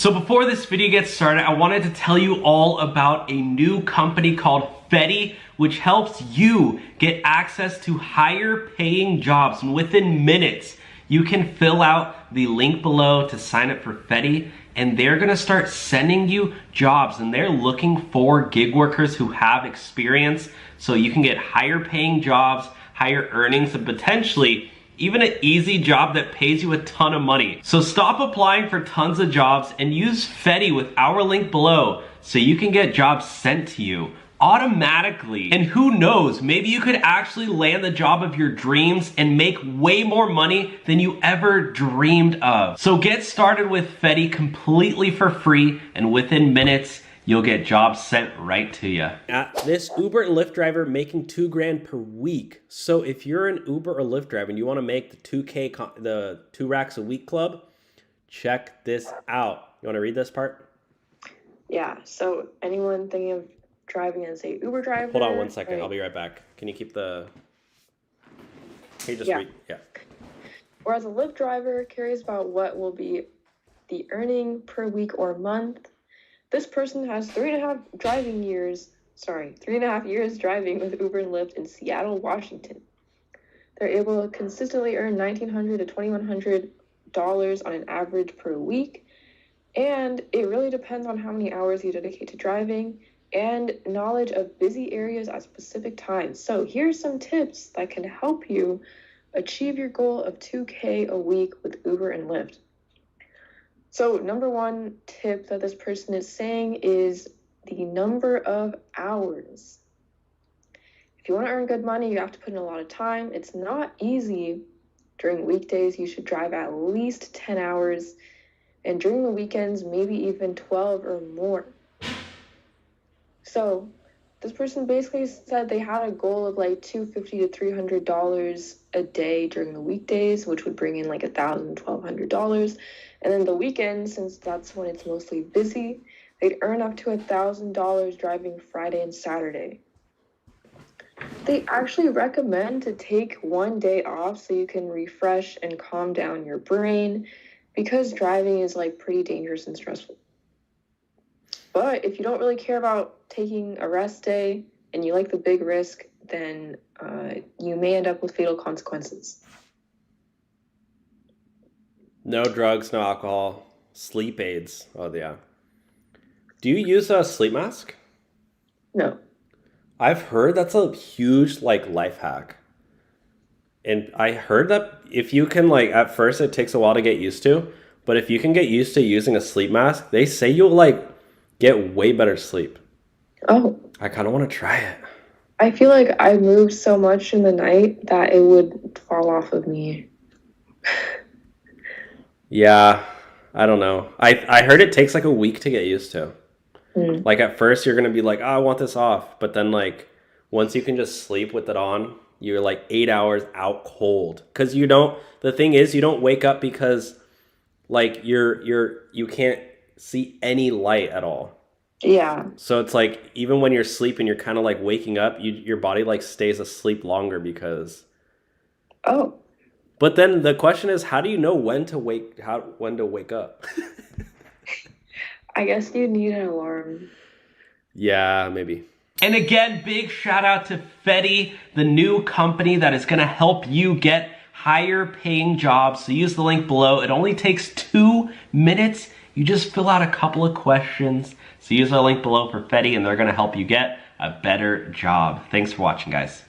So before this video gets started, I wanted to tell you all about a new company called Fetti, which helps you get access to higher paying jobs. And within minutes, you can fill out the link below to sign up for Fetti, and they're gonna start sending you jobs, and they're looking for gig workers who have experience so you can get higher paying jobs, higher earnings, and potentially even an easy job that pays you a ton of money. So stop applying for tons of jobs and use Fetti with our link below so you can get jobs sent to you automatically. And who knows, maybe you could actually land the job of your dreams and make way more money than you ever dreamed of. So get started with Fetti completely for free, and within minutes, you'll get jobs sent right to you. This Uber and Lyft driver making $2 grand per week. So if you're an Uber or Lyft driver and you want to make the 2K, the 2 racks a week club, check this out. You want to read this part? Yeah. So anyone thinking of driving as a Uber driver? Hold on one second. I'll be right back. Can you keep the? Can you just read? Yeah. Or as a Lyft driver, curious about what will be the earning per week or month. This person has 3.5 years driving with Uber and Lyft in Seattle, Washington. They're able to consistently earn $1,900 to $2,100 on an average per week. And it really depends on how many hours you dedicate to driving and knowledge of busy areas at specific times. So here's some tips that can help you achieve your goal of 2K a week with Uber and Lyft. So number one tip that this person is saying is the number of hours. If you want to earn good money, you have to put in a lot of time. It's not easy. During weekdays, you should drive at least 10 hours. And during the weekends, maybe even 12 or more. So this person basically said they had a goal of like $250 to $300 a day during the weekdays, which would bring in like $1,000, $1,200. And then the weekends, since that's when it's mostly busy, they'd earn up to $1,000 driving Friday and Saturday. They actually recommend to take one day off so you can refresh and calm down your brain, because driving is like pretty dangerous and stressful. But if you don't really care about taking a rest day and you like the big risk, then you may end up with fatal consequences. No drugs, no alcohol, sleep aids. Oh, yeah. Do you use a sleep mask? No. I've heard that's a huge life hack. And I heard that if you can at first it takes a while to get used to, but if you can get used to using a sleep mask, they say you'll get way better sleep. Oh. I kind of want to try it. I feel like I moved so much in the night that it would fall off of me. Yeah, I don't know. I heard it takes a week to get used to. At first you're going to be like, oh, I want this off. But then once you can just sleep with it on, you're 8 hours out cold. Because the thing is, you don't wake up because you can't see any light at all. Yeah. So it's even when you're sleeping, you're kind of waking up, your body stays asleep longer because. Oh. But then the question is, how do you know when to wake up? I guess you need an alarm. Yeah, maybe. And again, big shout out to Fetti, the new company that is going to help you get higher paying jobs. So use the link below. It only takes 2 minutes. You just fill out a couple of questions. So use our link below for Fetti, and they're going to help you get a better job. Thanks for watching, guys.